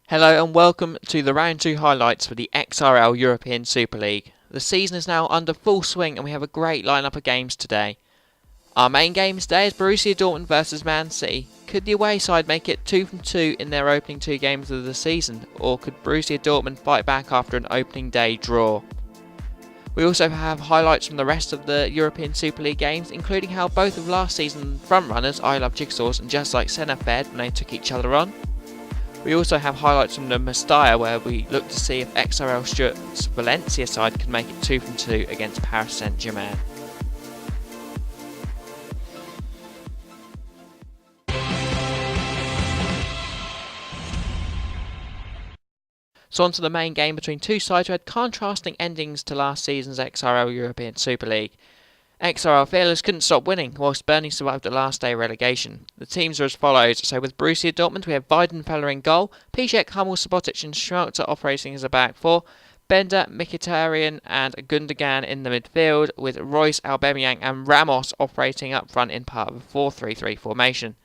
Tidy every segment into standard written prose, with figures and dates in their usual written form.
Hello and welcome to the Round 2 highlights for the XRL European Super League. The season is now under full swing and we have a great lineup of games today. Our main game today is Borussia Dortmund versus Man City. Could the away side make it 2 from 2 in their opening 2 games of the season, or could Borussia Dortmund fight back after an opening day draw? We also have highlights from the rest of the European Super League games, including how both of last season's frontrunners, I Love Jigsaws and Just Like Senna, fared when they took each other on. We also have highlights from the Mestalla, where we look to see if XRL Stuart's Valencia side can make it 2 from 2 against Paris Saint-Germain. So on to the main game between two sides who had contrasting endings to last season's XRL European Super League. XRL Fearless couldn't stop winning, whilst Burnley survived the last day relegation. The teams are as follows. So with Borussia Dortmund we have Weidenfeller in goal, Piszczek, Hummel, Subotic and Schmelzer operating as a back four, Bender, Mkhitaryan and Gundogan in the midfield, with Royce, Aubameyang and Ramos operating up front in part of a 4-3-3 formation.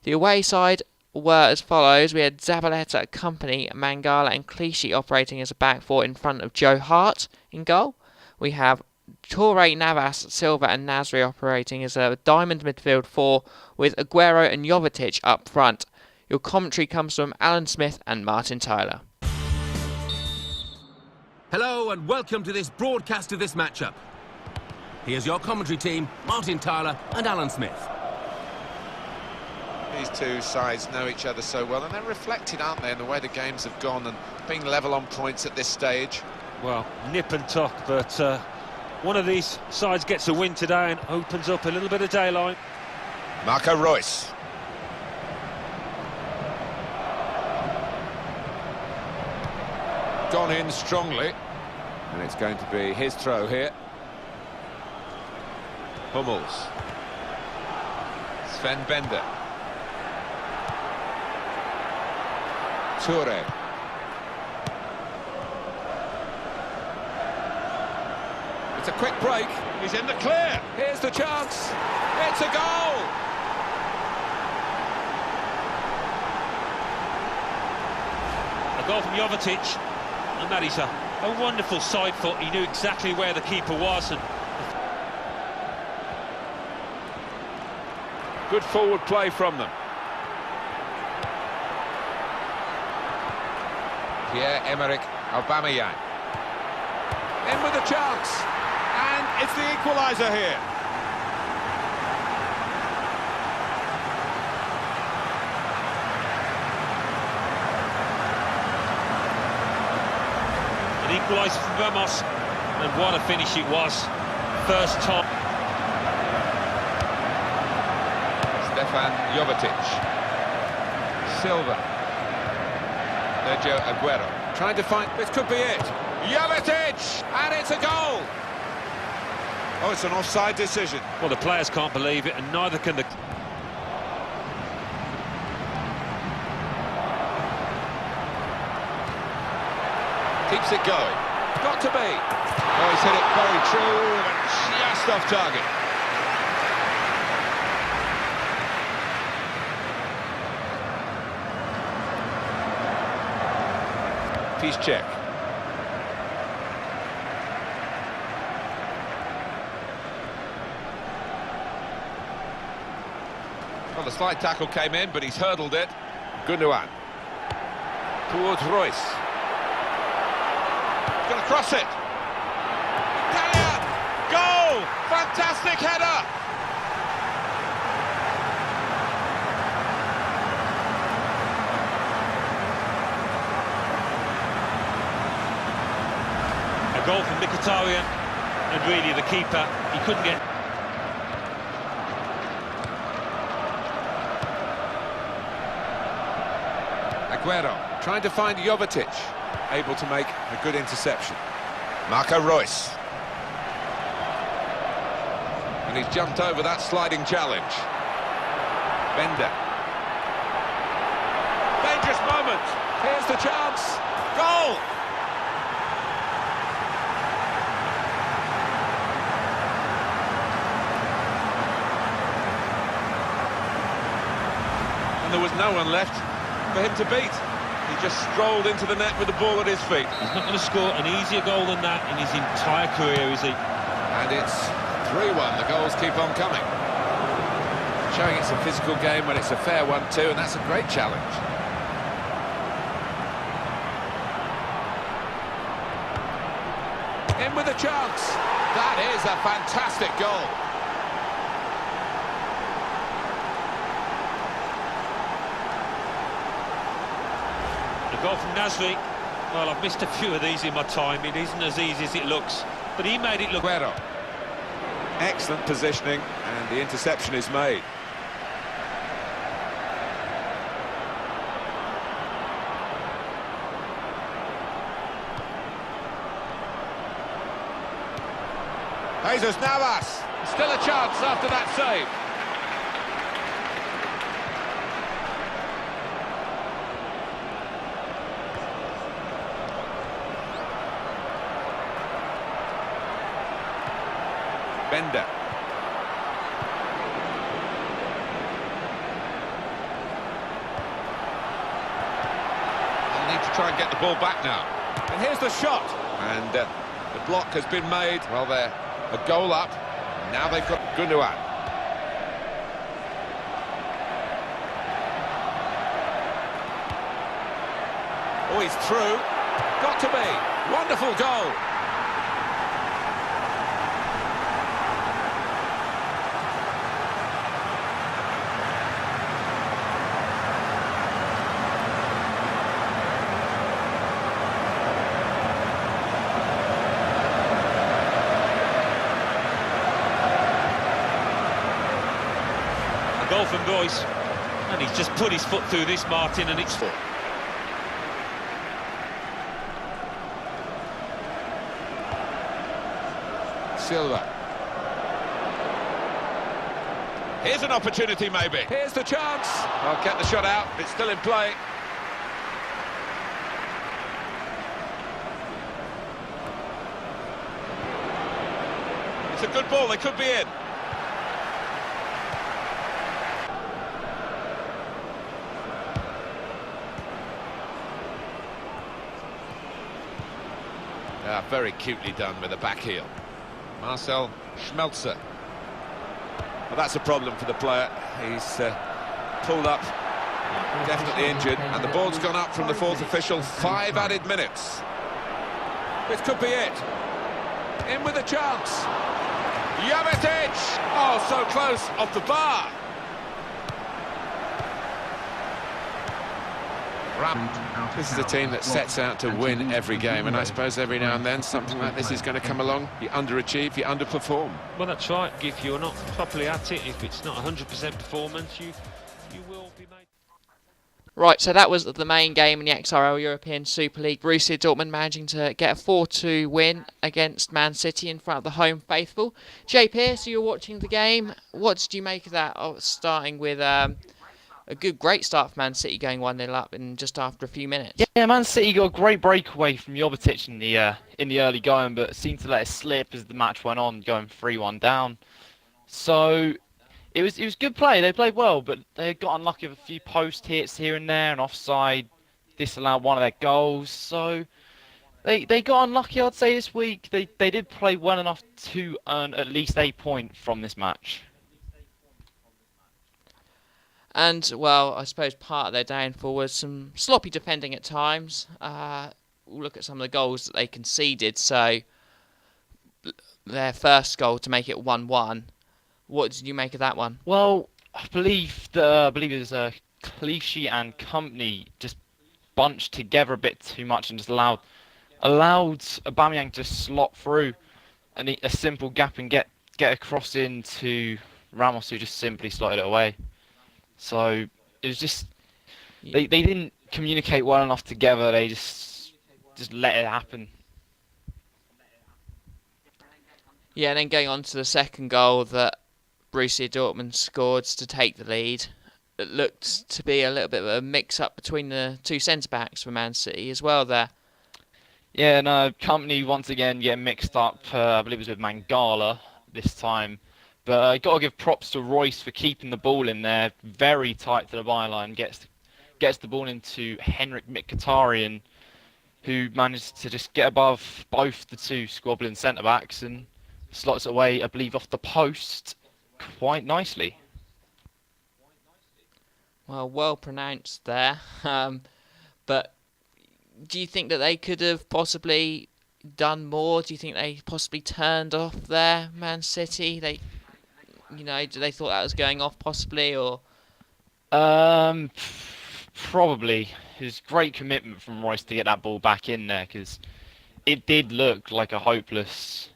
The away side were as follows. We had Zabaleta, Company, Mangala and Clichy operating as a back four in front of Joe Hart in goal. We have Toure, Navas, Silva and Nasri operating as a diamond midfield four, with Aguero and Jovetic up front. Your commentary comes from Alan Smith and Martin Tyler. Hello and welcome to this broadcast of this matchup. Here's your commentary team, Martin Tyler and Alan Smith. These two sides know each other so well, and they're reflected, aren't they, in the way the games have gone and being level on points at this stage. Well, nip and tuck, but one of these sides gets a win today and opens up a little bit of daylight. Marco Reus. Gone in strongly. And it's going to be his throw here. Hummels. Sven Bender. Toure. It's a quick break. He's in the clear. Here's the chance. It's a goal. A goal from Jovetic, and that is a wonderful side foot. He knew exactly where the keeper was. And good forward play from them. Pierre-Emerick Aubameyang. In with a chance. And it's the equaliser here. an equaliser from Ramos, and what a finish it was. First time. Stefan Jovetic. Silva. Sergio Aguero. Trying to find... This could be it. Jovetic! And it's a goal! Oh, it's an offside decision. Well, the players can't believe it, and neither can the... Keeps it going. Got to be. Oh, he's hit it very true and just off target. Piszczek. Well, the slight tackle came in, but he's hurdled it. Gundogan. Towards Royce. He's going to cross it. Italian! Goal! Fantastic header! A goal from Mkhitaryan, and really the keeper, he couldn't get... Aguero trying to find Jovetic, able to make a good interception. Marco Reus. And he's jumped over that sliding challenge. Bender. Dangerous moment. Here's the chance. Goal! And there was no one left for him to beat. He just strolled into the net with the ball at his feet. He's not going to score an easier goal than that in his entire career, is he? And it's 3-1. The goals keep on coming. Showing it's a physical game when it's a fair one too, and that's a great challenge. In with a chance. That is a fantastic goal. The goal from Nasri. Well, I've missed a few of these in my time. It isn't as easy as it looks, but he made it look. Aguero. Excellent positioning, and the interception is made. Jesus Navas, still a chance after that save. Bender. They'll need to try and get the ball back now. And here's the shot. And the block has been made. Well, they're a goal up. Now they've got Gundogan. Oh, he's through. Got to be. Wonderful goal. Goal from Boyce, and he's just put his foot through this, Martin, and it's full. Silva. Here's an opportunity, maybe. Here's the chance. I'll get the shot out. It's still in play. It's a good ball. They could be in. Very cutely done with the back heel. Marcel Schmelzer. Well, that's a problem for the player. He's pulled up, definitely injured, and the ball's gone up from the fourth official. 5 added minutes. This could be it. In with a chance. Jovetic! Oh, so close, off the bar. This is a team that sets out to win every game, and I suppose every now and then something like this is going to come along. You underachieve, you underperform. Well, that's right. If you're not properly at it, if it's not 100% performance, you will be made. Right, so that was the main game in the XRL European Super League. Borussia Dortmund managing to get a 4-2 win against Man City in front of the home faithful. Jay Pearce, you were watching the game. What did you make of that? Starting with a great start for Man City, going 1-0 up in just after a few minutes. Yeah, Man City got a great breakaway from Jovetic in the early going, but seemed to let it slip as the match went on, going 3-1 down. So it was good play. They played well, but they got unlucky with a few post hits here and there, and offside disallowed one of their goals. So they got unlucky, I'd say, this week. They did play well enough to earn at least a point from this match. And, well, I suppose part of their downfall was some sloppy defending at times. We'll look at some of the goals that they conceded. So, their first goal to make it 1-1. What did you make of that one? Well, I believe it was Clichy and company just bunched together a bit too much and just allowed Aubameyang to slot through a simple gap and get across into Ramos, who just simply slotted it away. So it was just they didn't communicate well enough together. They just let it happen. Yeah, and then going on to the second goal that Borussia Dortmund scored to take the lead. It looked to be a little bit of a mix-up between the two centre-backs for Man City as well there. Yeah, no, company once again getting mixed up. I believe it was with Mangala this time. But got to give props to Royce for keeping the ball in there, very tight to the byline, gets gets the ball into Henrik Mkhitaryan, who managed to just get above both the two squabbling centre-backs and slots it away, I believe, off the post quite nicely. Well pronounced there. But do you think that they could have possibly done more? Do you think they possibly turned off their Man City? Do they thought that was going off possibly, or? Probably. It was great commitment from Royce to get that ball back in there, because it did look like a hopeless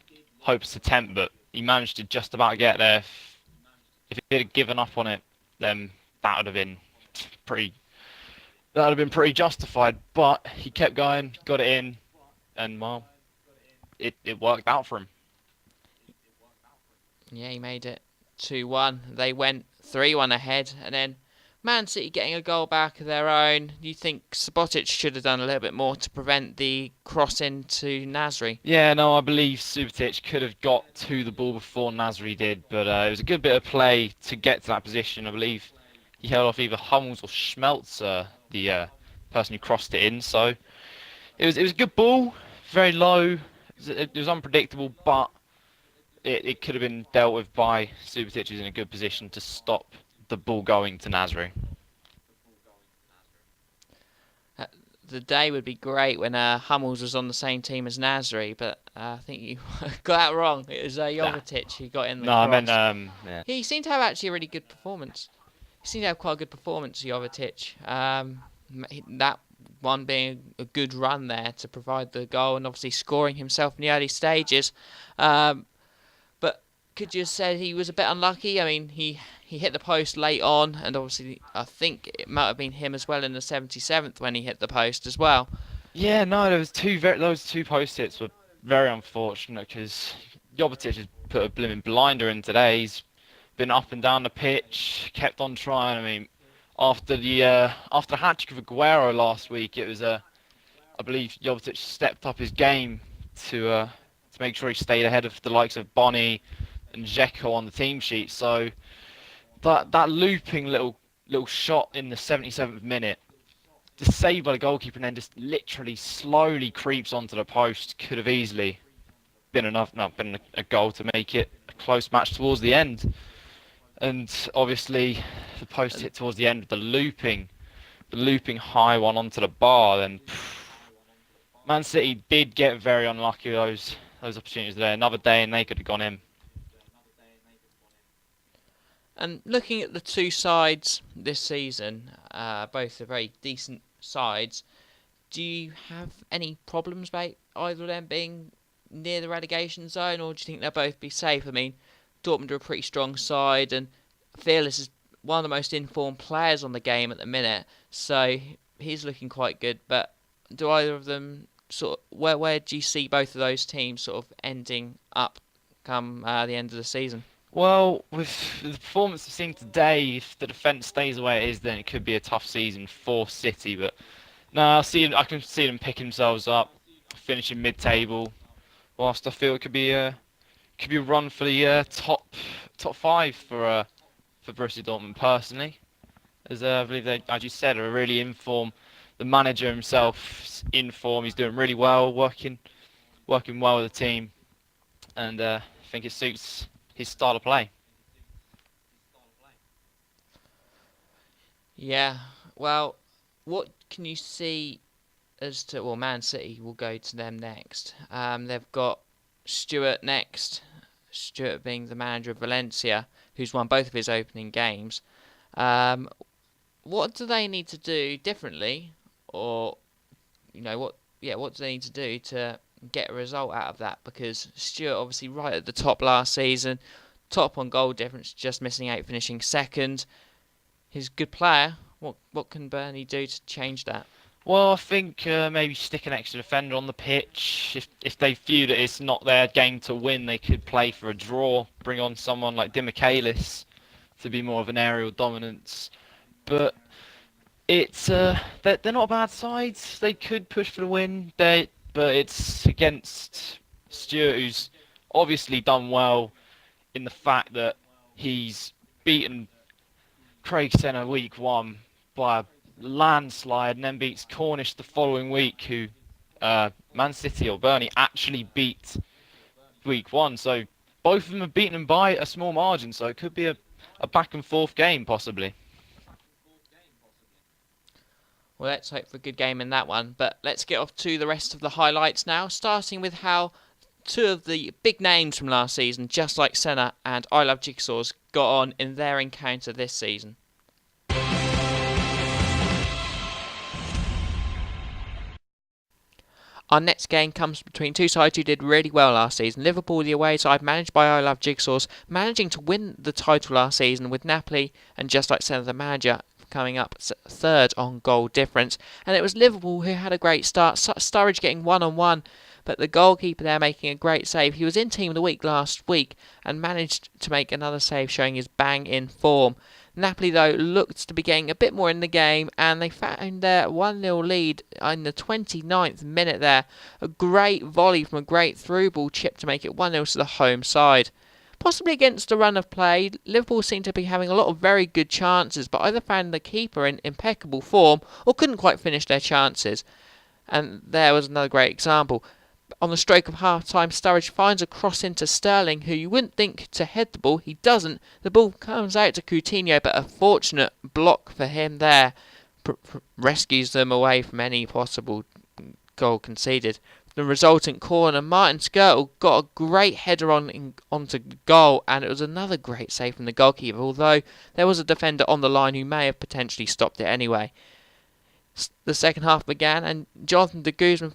attempt, but he managed to just about get there. If he had given up on it, then that would have been pretty justified. But he kept going, got it in, and well, it worked out for him. Yeah, he made it 2-1. They went 3-1 ahead, and then Man City getting a goal back of their own. Do you think Subotic should have done a little bit more to prevent the cross into Nasri? Yeah, no, I believe Subotic could have got to the ball before Nasri did, but it was a good bit of play to get to that position. I believe he held off either Hummels or Schmelzer, the person who crossed it in. So it was a good ball, very low. It was unpredictable, but it could have been dealt with by Subotic, who's in a good position to stop the ball going to Nasri. The day would be great when Hummels was on the same team as Nasri, but I think you got that wrong. It was Jovetic who got in the cross. I meant, yeah. He seemed to have actually a really good performance. He seemed to have quite a good performance, Jovetic. That one being a good run there to provide the goal, and obviously scoring himself in the early stages. But could you have said he was a bit unlucky? I mean, he hit the post late on, and obviously I think it might have been him as well in the 77th when he hit the post as well. Yeah, no, those two post hits were very unfortunate, because Jovetic has put a blooming blinder in today. He's been up and down the pitch, kept on trying. I mean, after the hat-trick of Aguero last week, it was I believe Jovetic stepped up his game to make sure he stayed ahead of the likes of Bonny and Dzeko on the team sheet. So that looping little shot in the 77th minute, just saved by the goalkeeper, and then just literally slowly creeps onto the post, could have easily been a goal to make it a close match towards the end. And obviously the post hit towards the end with the looping high one onto the bar. Then Man City did get very unlucky with those opportunities there. Another day and they could have gone in. And looking at the two sides this season, both are very decent sides. Do you have any problems about either of them being near the relegation zone, or do you think they'll both be safe? I mean, Dortmund are a pretty strong side, and Fearless is one of the most informed players on the game at the minute, so he's looking quite good. But do either of them where do you see both of those teams sort of ending up come the end of the season? Well, with the performance we've seen today, if the defence stays the way it is, then it could be a tough season for City. But no, I can see them picking themselves up, finishing mid-table. Whilst I feel it could be a run for the top five for Borussia Dortmund personally, as I believe they, as you said, are really in form. The manager himself is in form. He's doing really well, working well with the team, and I think it suits his style of play. Yeah, well, what can you see as to... Well, Man City will go to them next. They've got Stuart next. Stuart being the manager of Valencia, who's won both of his opening games. What do they need to do differently? Or, what do they need to do to get a result out of that? Because Stuart obviously right at the top last season, top on goal difference, just missing out, finishing second. He's a good player. What can Burnley do to change that? Well, I think maybe stick an extra defender on the pitch. If they feel that it's not their game to win, they could play for a draw. Bring on someone like Demichelis to be more of an aerial dominance. But it's they're not a bad side. They could push for the win. But it's against Stuart, who's obviously done well in the fact that he's beaten Craig Senna week one by landslide and then beats Cornish the following week, who Man City or Burnley actually beat week 1. So both of them have beaten them by a small margin, so it could be a back and forth game possibly. Well, let's hope for a good game in that one. But let's get off to the rest of the highlights now, starting with how two of the big names from last season, Just Like Senna and I Love Jigsaws, got on in their encounter this season. Our next game comes between two sides who did really well last season. Liverpool, the away side, managed by I Love Jigsaws, managing to win the title last season, with Napoli and Just Like Senna, the manager, coming up third on goal difference. And it was Liverpool who had a great start, Sturridge getting 1-on-1, but the goalkeeper there making a great save. He was in Team of the Week last week and managed to make another save, showing his bang-in form. Napoli, though, looked to be getting a bit more in the game, and they found their 1-0 lead in the 29th minute there. A great volley from a great through ball chip to make it 1-0 to the home side. Possibly against a run of play, Liverpool seemed to be having a lot of very good chances, but either found the keeper in impeccable form or couldn't quite finish their chances. And there was another great example. On the stroke of half-time, Sturridge finds a cross into Sterling, who you wouldn't think to head the ball. He doesn't. The ball comes out to Coutinho, but a fortunate block for him there rescues them away from any possible goal conceded. The resultant corner, Martin Skirtle got a great header onto goal, and it was another great save from the goalkeeper, although there was a defender on the line who may have potentially stopped it anyway. The second half began, and Jonathan de Guzman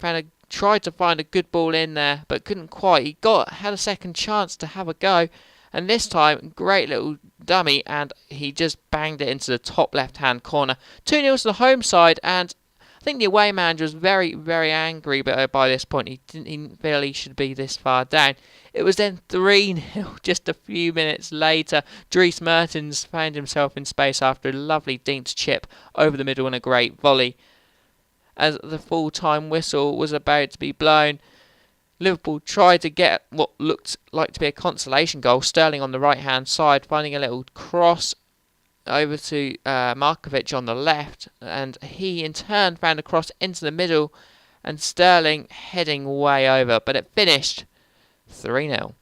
tried to find a good ball in there, but couldn't quite. He had a second chance to have a go, and this time, great little dummy, and he just banged it into the top left-hand corner. 2-0 to the home side, and I think the away manager was very, very angry by this point. He didn't feel he should be this far down. It was then 3-0 just a few minutes later. Dries Mertens found himself in space after a lovely dinked chip over the middle and a great volley. As the full-time whistle was about to be blown, Liverpool tried to get what looked like to be a consolation goal. Sterling on the right-hand side, finding a little cross over to Markovic on the left, and he in turn found a cross into the middle, and Sterling heading way over, but it finished 3-0.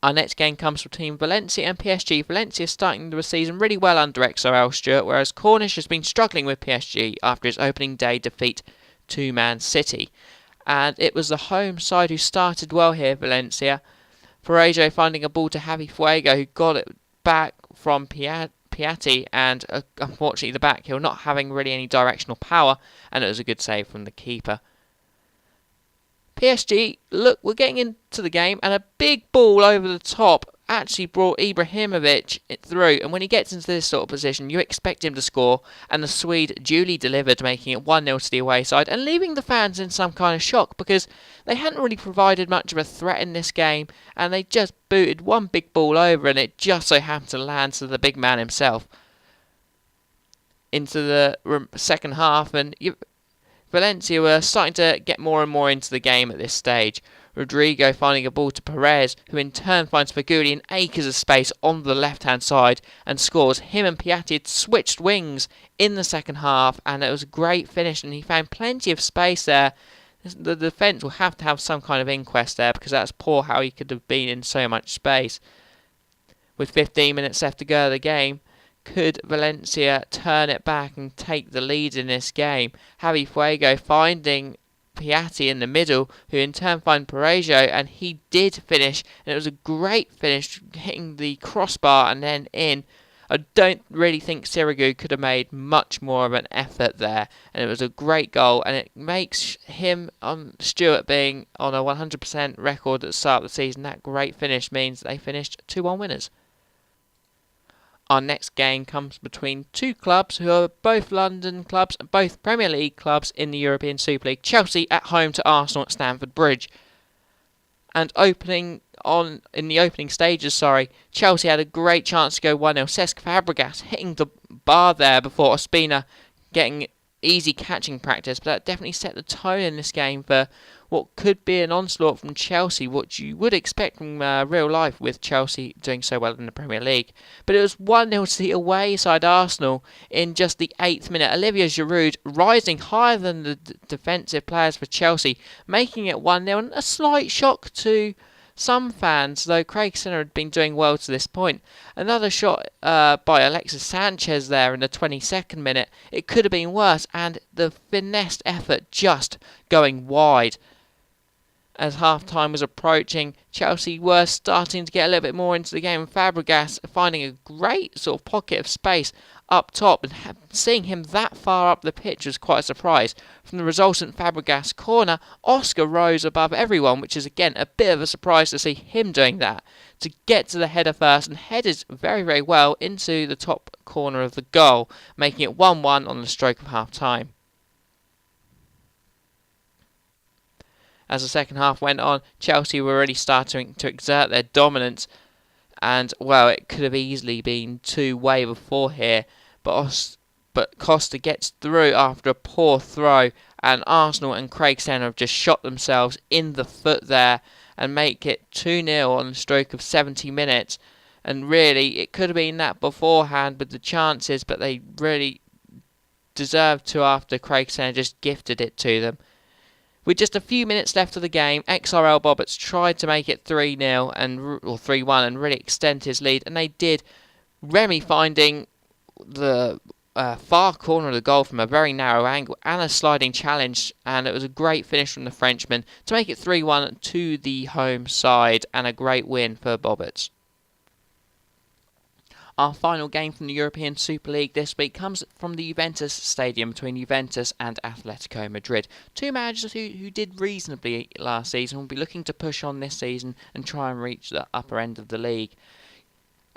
Our next game comes between Valencia and PSG. Valencia starting the season really well under XRL Stewart, whereas Cornish has been struggling with PSG after its opening day defeat to Man City. And it was the home side who started well here, Valencia. Parejo finding a ball to Javi Fuego, who got it back from Piatti, and unfortunately the back heel not having really any directional power, and it was a good save from the keeper. PSG, look, we're getting into the game, and a big ball over the top actually brought Ibrahimovic through, and when he gets into this sort of position, you expect him to score, and the Swede duly delivered, making it 1-0 to the away side, and leaving the fans in some kind of shock, because they hadn't really provided much of a threat in this game, and they just booted one big ball over, and it just so happened to land to the big man himself. Into the second half, and Valencia were starting to get more and more into the game at this stage. Rodrigo finding a ball to Perez, who in turn finds Faguli in acres of space on the left-hand side and scores. Him and Piatti had switched wings in the second half, and it was a great finish, and he found plenty of space there. The defence will have to have some kind of inquest there, because that's poor how he could have been in so much space. With 15 minutes left to go of the game, could Valencia turn it back and take the lead in this game? Javi Fuego finding Piatti in the middle, who in turn find Parejo, and he did finish, and it was a great finish, hitting the crossbar and then in. I don't really think Sirigu could have made much more of an effort there, and it was a great goal, and it makes him, Stewart, being on a 100% record at the start of the season. That great finish means they finished 2-1 winners. Our next game comes between two clubs who are both London clubs, both Premier League clubs in the European Super League. Chelsea at home to Arsenal at Stamford Bridge. And in the opening stages, Chelsea had a great chance to go 1-0. Cesc Fabregas hitting the bar there before Ospina getting easy catching practice, but that definitely set the tone in this game for what could be an onslaught from Chelsea, what you would expect from real life with Chelsea doing so well in the Premier League. But it was 1-0 to the away side Arsenal in just the 8th minute. Olivier Giroud rising higher than the defensive players for Chelsea, making it 1-0, and a slight shock to some fans, though Craig Senna had been doing well to this point. Another shot by Alexis Sanchez there in the 22nd minute. It could have been worse, and the finessed effort just going wide. As half-time was approaching, Chelsea were starting to get a little bit more into the game. Fabregas finding a great sort of pocket of space up top, and seeing him that far up the pitch was quite a surprise. From the resultant Fabregas corner, Oscar rose above everyone, which is again a bit of a surprise to see him doing that, to get to the header first, and headed very, very well into the top corner of the goal, making it 1-1 on the stroke of half-time. As the second half went on, Chelsea were already starting to exert their dominance, and, well, it could have easily been two-way before here, but Costa gets through after a poor throw, and Arsenal and Craig Senna have just shot themselves in the foot there and make it 2-0 on the stroke of 70 minutes. And really, it could have been that beforehand with the chances, but they really deserved to after Craig Senna just gifted it to them. With just a few minutes left of the game, XRL Bobbitts tried to make it 3-0 or 3-1 and really extend his lead, and they did. Remy finding the far corner of the goal from a very narrow angle and a sliding challenge, and it was a great finish from the Frenchman to make it 3-1 to the home side, and a great win for Bobbitts. Our final game from the European Super League this week comes from the Juventus Stadium between Juventus and Atletico Madrid. Two managers who did reasonably last season will be looking to push on this season and try and reach the upper end of the league.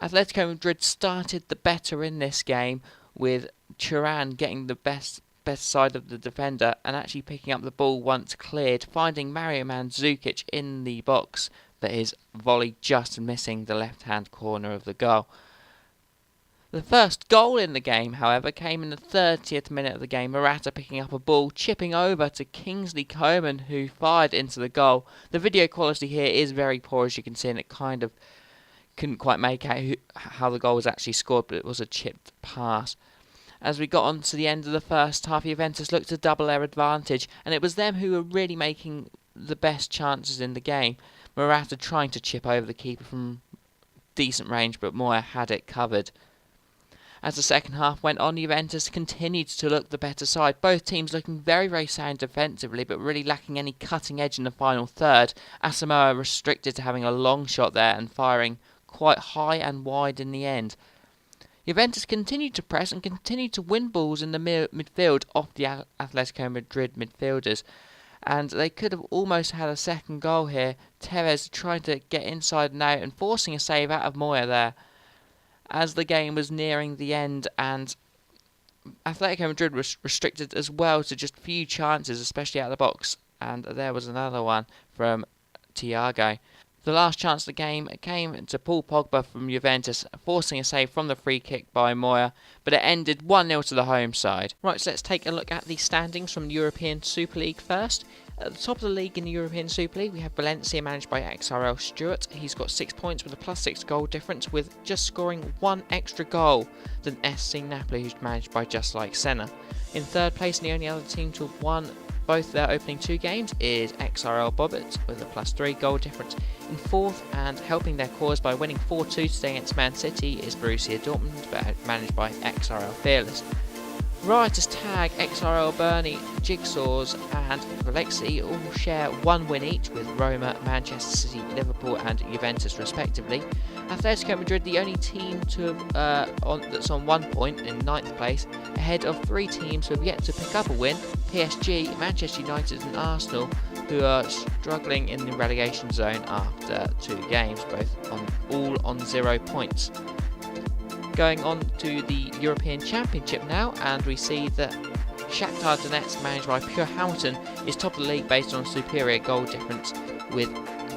Atletico Madrid started the better in this game, with Thuram getting the best side of the defender and actually picking up the ball once cleared, finding Mario Mandzukic in the box, but his volley just missing the left-hand corner of the goal. The first goal in the game, however, came in the 30th minute of the game. Morata picking up a ball, chipping over to Kingsley Coman, who fired into the goal. The video quality here is very poor, as you can see, and it kind of couldn't quite make out how the goal was actually scored, but it was a chipped pass. As we got on to the end of the first half, Juventus looked to double their advantage, and it was them who were really making the best chances in the game. Morata trying to chip over the keeper from decent range, but Moya had it covered. As the second half went on, Juventus continued to look the better side. Both teams looking very, very sound defensively, but really lacking any cutting edge in the final third. Asamoah restricted to having a long shot there and firing quite high and wide in the end. Juventus continued to press and continued to win balls in the midfield off the Atletico Madrid midfielders. And they could have almost had a second goal here. Tevez trying to get inside and out and forcing a save out of Moya there. As the game was nearing the end, and Atletico Madrid was restricted as well to just few chances, especially out of the box, and there was another one from Thiago. The last chance of the game came to Paul Pogba from Juventus, forcing a save from the free kick by Moya, but it ended 1-0 to the home side. Right, so let's take a look at the standings from the European Super League first. At the top of the league in the European Super League, we have Valencia, managed by XRL Stewart. He's got 6 points with a +6 goal difference, with just scoring one extra goal than SC Napoli, who's managed by Just Like Senna. In third place, and the only other team to have won both their opening 2 games, is XRL Bobbitts with a +3 goal difference. In fourth, and helping their cause by winning 4-2 today against Man City, is Borussia Dortmund, managed by XRL Fearless. Riotous Tag, XRL Burnley, Jigsaws and Alexi all share 1 win each, with Roma, Manchester City, Liverpool and Juventus respectively. Atletico Madrid, the only team to have that's on 1 point in 9th place, ahead of 3 teams who have yet to pick up a win: PSG, Manchester United and Arsenal, who are struggling in the relegation zone after 2 games, all on 0 points. Going on to the European Championship now, and we see that Shakhtar Donetsk, managed by Pure Hamilton, is top of the league based on superior goal difference, with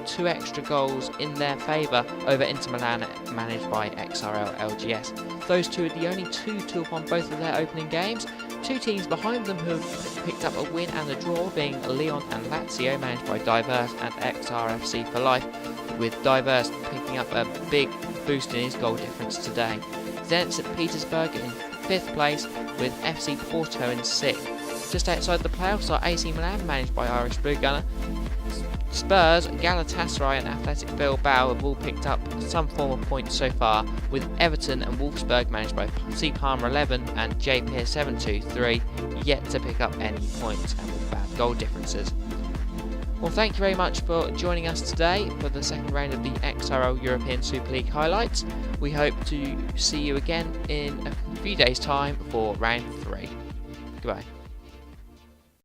2 extra goals in their favour over Inter Milan, managed by XRL LGS. Those two are the only 2 to have won both of their opening games. two teams behind them who have picked up a win and a draw being Lyon and Lazio, managed by Diverse and XRFC for life, with Diverse picking up a big boost in his goal difference today. Zenit St Petersburg in 5th place with FC Porto in 6th. Just outside the playoffs are AC Milan, managed by Irish Blue Gunner. Spurs, Galatasaray and Athletic Bilbao have all picked up some form of points so far, with Everton and Wolfsburg, managed by C Palmer 11 and J Pier 723, yet to pick up any points and with bad goal differences. Well, thank you very much for joining us today for the second round of the XRL European Super League highlights. We hope to see you again in a few days' time for round 3. Goodbye.